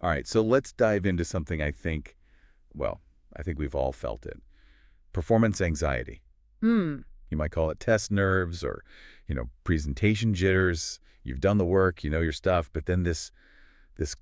All right, so let's dive into something I think we've all felt it. Performance anxiety. Hmm. You might call it test nerves or, presentation jitters. You've done the work, you know your stuff, but then this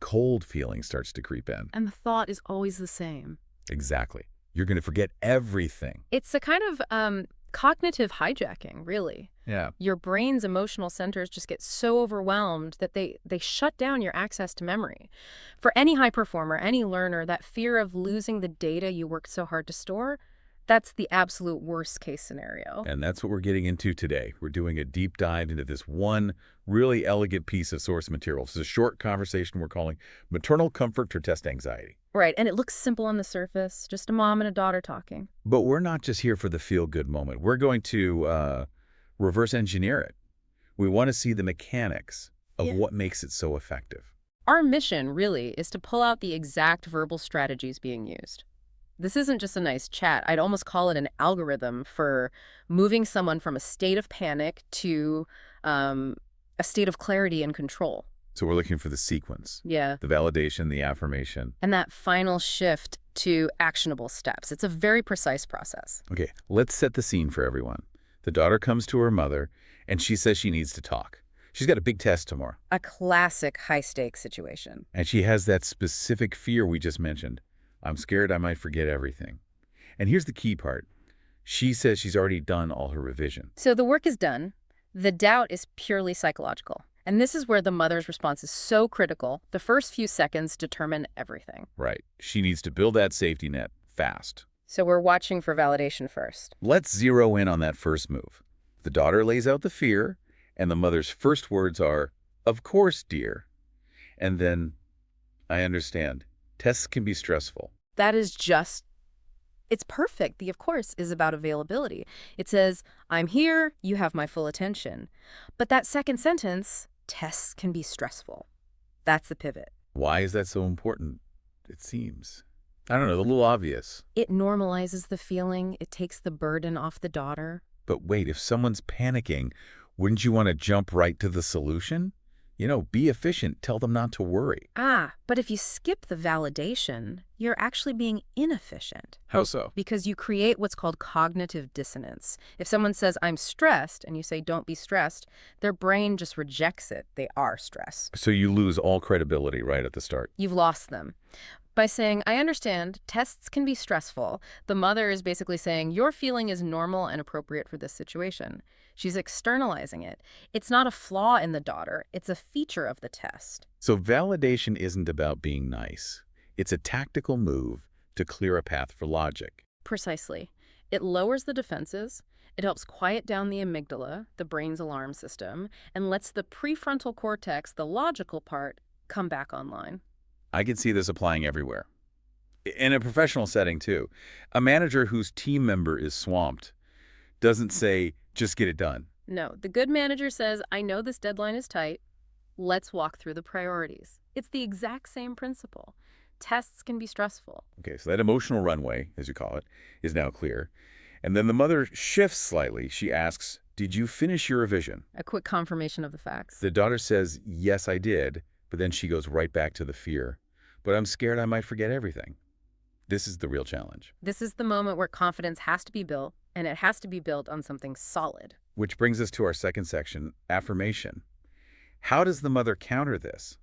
cold feeling starts to creep in. And the thought is always the same. Exactly. You're going to forget everything. It's a kind of cognitive hijacking, really. Yeah. Your brain's emotional centers just get so overwhelmed that they shut down your access to memory. For any high performer, any learner, that fear of losing the data you worked so hard to store, that's the absolute worst case scenario. And that's what we're getting into today. We're doing a deep dive into this one really elegant piece of source material. This is a short conversation we're calling Maternal Comfort or Test Anxiety. Right, and it looks simple on the surface, just a mom and a daughter talking. But we're not just here for the feel-good moment. We're going to reverse engineer it. We want to see the mechanics of Yeah. what makes it so effective. Our mission, really, is to pull out the exact verbal strategies being used. This isn't just a nice chat. I'd almost call it an algorithm for moving someone from a state of panic to a state of clarity and control. So we're looking for the sequence, Yeah. the validation, the affirmation. And that final shift to actionable steps. It's a very precise process. Okay, let's set the scene for everyone. The daughter comes to her mother, and she says she needs to talk. She's got a big test tomorrow, A classic high-stakes situation. and she has that specific fear we just mentioned. I'm scared I might forget everything. And here's the key part. She says she's already done all her revision. So the work is done. The doubt is purely psychological. And this is where the mother's response is so critical. The first few seconds determine everything. Right. She needs to build that safety net fast. So we're watching for validation first. Let's zero in on that first move. The daughter lays out the fear, and the mother's first words are, "Of course, dear." And then, "I understand. Tests can be stressful." That is just, it's perfect. The of course is about availability. It says, I'm here, you have my full attention. But that second sentence, tests can be stressful. That's the pivot. Why is that so important? It seems. I don't know, a little obvious. It normalizes the feeling. It takes the burden off the daughter. But wait, if someone's panicking, wouldn't you want to jump right to the solution? Be efficient. Tell them not to worry. But if you skip the validation, you're actually being inefficient. How so? Because you create what's called cognitive dissonance. If someone says, I'm stressed, and you say, don't be stressed, their brain just rejects it. They are stressed. So you lose all credibility right at the start. You've lost them. By saying, I understand, tests can be stressful, the mother is basically saying, your feeling is normal and appropriate for this situation. She's externalizing it. It's not a flaw in the daughter. It's a feature of the test. So validation isn't about being nice. It's a tactical move to clear a path for logic. Precisely. It lowers the defenses. It helps quiet down the amygdala, the brain's alarm system, and lets the prefrontal cortex, the logical part, come back online. I can see this applying everywhere. In a professional setting, too. A manager whose team member is swamped doesn't say, just get it done. No, the good manager says, I know this deadline is tight. Let's walk through the priorities. It's the exact same principle. Tests can be stressful. Okay, so that emotional runway, as you call it, is now clear. And then the mother shifts slightly. She asks, did you finish your revision? A quick confirmation of the facts. The daughter says, yes, I did, but then she goes right back to the fear. But I'm scared I might forget everything. This is the real challenge. This is the moment where confidence has to be built, and it has to be built on something solid. Which brings us to our second section, affirmation. How does the mother counter this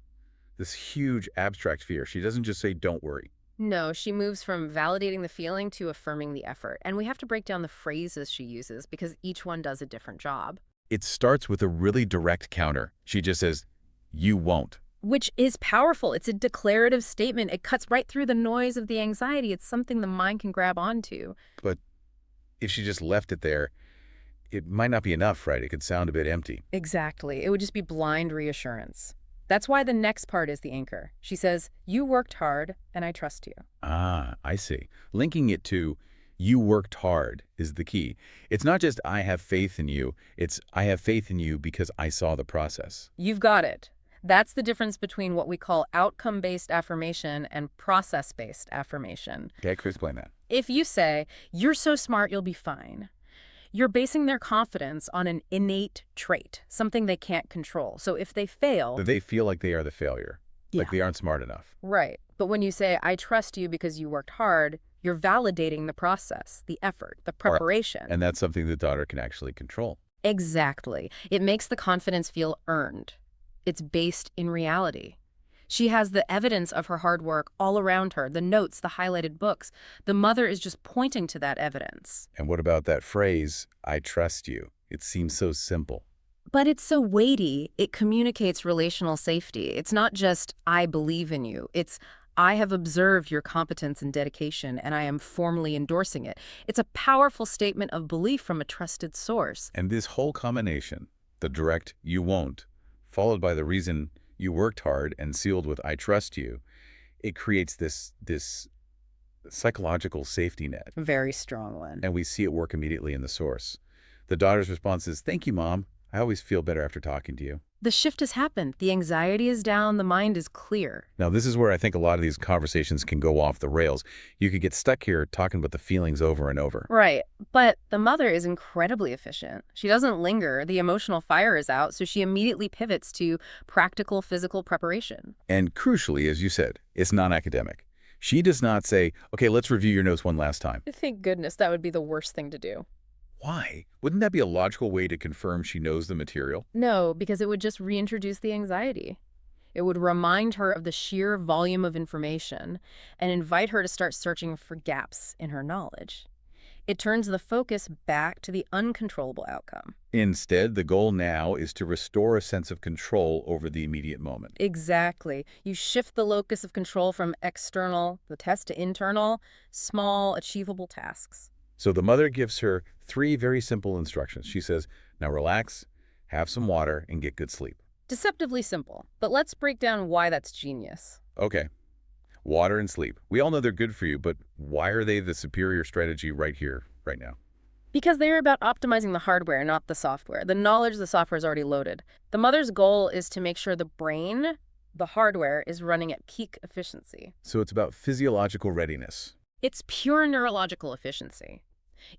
huge abstract fear? She doesn't just say, don't worry. No, she moves from validating the feeling to affirming the effort. And we have to break down the phrases she uses because each one does a different job. It starts with a really direct counter. She just says, you won't. Which is powerful. It's a declarative statement. It cuts right through the noise of the anxiety. It's something the mind can grab onto. But if she just left it there, it might not be enough, right? It could sound a bit empty. Exactly. It would just be blind reassurance. That's why the next part is the anchor. She says, you worked hard, and I trust you. Ah, I see. Linking it to you worked hard is the key. It's not just I have faith in you. It's I have faith in you because I saw the process. You've got it. That's the difference between what we call outcome-based affirmation and process-based affirmation. Okay, I could explain that. If you say, you're so smart, you'll be fine, you're basing their confidence on an innate trait, something they can't control. So if they fail, They feel like they are the failure. Like they aren't smart enough. Right. But when you say, I trust you because you worked hard, you're validating the process, the effort, the Or- preparation. And that's something the daughter can actually control. Exactly. It makes the confidence feel earned. It's based in reality. She has the evidence of her hard work all around her, the notes, the highlighted books. The mother is just pointing to that evidence. And what about that phrase, I trust you? It seems so simple. But it's so weighty, it communicates relational safety. It's not just, I believe in you. It's, I have observed your competence and dedication, and I am formally endorsing it. It's a powerful statement of belief from a trusted source. And this whole combination, the direct you won't, followed by the reason you worked hard and sealed with I trust you, it creates this psychological safety net. Very strong one. And we see it work immediately in the source. The daughter's response is, thank you, Mom. I always feel better after talking to you. The shift has happened. The anxiety is down. The mind is clear. Now, this is where I think a lot of these conversations can go off the rails. You could get stuck here talking about the feelings over and over. Right. But the mother is incredibly efficient. She doesn't linger. The emotional fire is out, so she immediately pivots to practical physical preparation. And crucially, as you said, it's non-academic. She does not say, okay, let's review your notes one last time. Thank goodness, that would be the worst thing to do. Why? Wouldn't that be a logical way to confirm she knows the material? No, because it would just reintroduce the anxiety. It would remind her of the sheer volume of information and invite her to start searching for gaps in her knowledge. It turns the focus back to the uncontrollable outcome. Instead, the goal now is to restore a sense of control over the immediate moment. Exactly. You shift the locus of control from external, the test, to internal, small, achievable tasks. So the mother gives her 3 very simple instructions. She says, now relax, have some water, and get good sleep. Deceptively simple, but let's break down why that's genius. Okay, water and sleep. We all know they're good for you, but why are they the superior strategy right here, right now? Because they're about optimizing the hardware, not the software. The knowledge the software is already loaded. The mother's goal is to make sure the brain, the hardware, is running at peak efficiency. So it's about physiological readiness. It's pure neurological efficiency.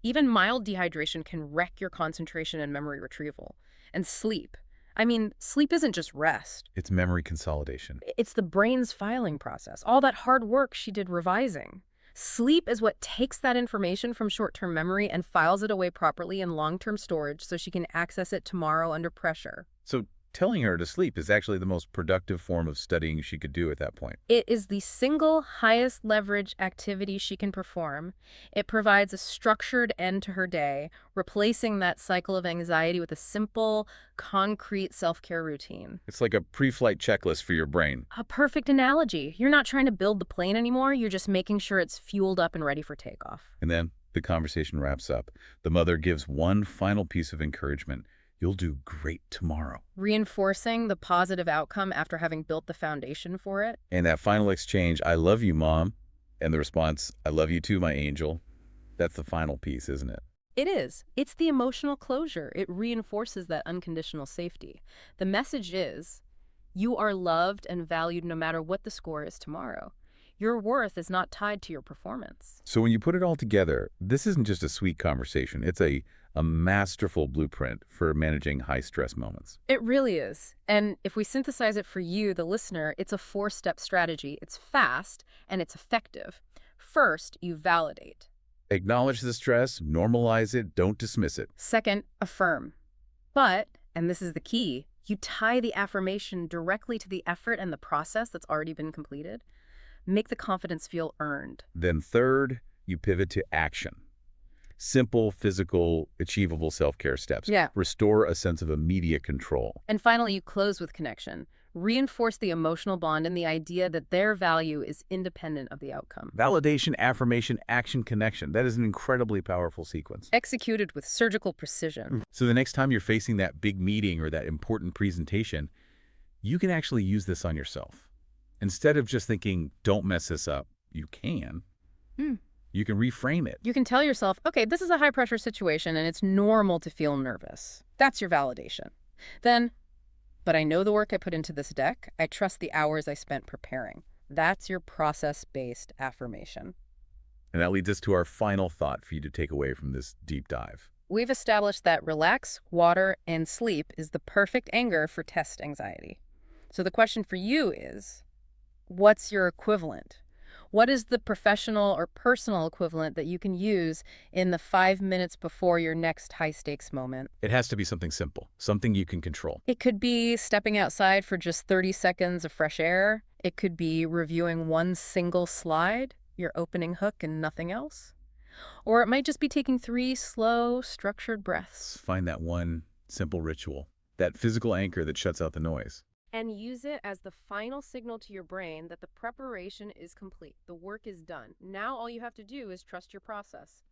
Even mild dehydration can wreck your concentration and memory retrieval. And sleep. I mean, sleep isn't just rest. It's memory consolidation. It's the brain's filing process. All that hard work she did revising. Sleep is what takes that information from short-term memory and files it away properly in long-term storage so she can access it tomorrow under pressure. So telling her to sleep is actually the most productive form of studying she could do at that point. It is the single highest leverage activity she can perform. It provides a structured end to her day, replacing that cycle of anxiety with a simple, concrete self-care routine. It's like a pre-flight checklist for your brain. A perfect analogy. You're not trying to build the plane anymore. You're just making sure it's fueled up and ready for takeoff. And then the conversation wraps up. The mother gives one final piece of encouragement. You'll do great tomorrow. Reinforcing the positive outcome after having built the foundation for it. And that final exchange, I love you, Mom. And the response, I love you too, my angel. That's the final piece, isn't it? It is. It's the emotional closure. It reinforces that unconditional safety. The message is, you are loved and valued no matter what the score is tomorrow. Your worth is not tied to your performance. So when you put it all together, this isn't just a sweet conversation. It's a masterful blueprint for managing high-stress moments. It really is. And if we synthesize it for you, the listener, it's a 4-step strategy. It's fast and it's effective. First, you validate. Acknowledge the stress, normalize it, don't dismiss it. Second, affirm. But, and this is the key, you tie the affirmation directly to the effort and the process that's already been completed. Make the confidence feel earned. Then third, you pivot to action. Simple, physical, achievable self-care steps. Yeah. Restore a sense of immediate control. And finally, you close with connection. Reinforce the emotional bond and the idea that their value is independent of the outcome. Validation, affirmation, action, connection. That is an incredibly powerful sequence. Executed with surgical precision. So the next time you're facing that big meeting or that important presentation, you can actually use this on yourself. Instead of just thinking, don't mess this up, you can. You can reframe it. You can tell yourself, okay, this is a high-pressure situation and it's normal to feel nervous. That's your validation. Then, but I know the work I put into this deck. I trust the hours I spent preparing. That's your process-based affirmation. And that leads us to our final thought for you to take away from this deep dive. We've established that relax, water, and sleep is the perfect anchor for test anxiety. So the question for you is, What's your equivalent? What is the professional or personal equivalent that you can use in the 5 minutes before your next high-stakes moment? It has to be something simple, something you can control. It could be stepping outside for just 30 seconds of fresh air. It could be reviewing one single slide, your opening hook and nothing else. Or it might just be taking 3 slow, structured breaths. Find that one simple ritual, that physical anchor that shuts out the noise. And use it as the final signal to your brain that the preparation is complete. The work is done. Now all you have to do is trust your process.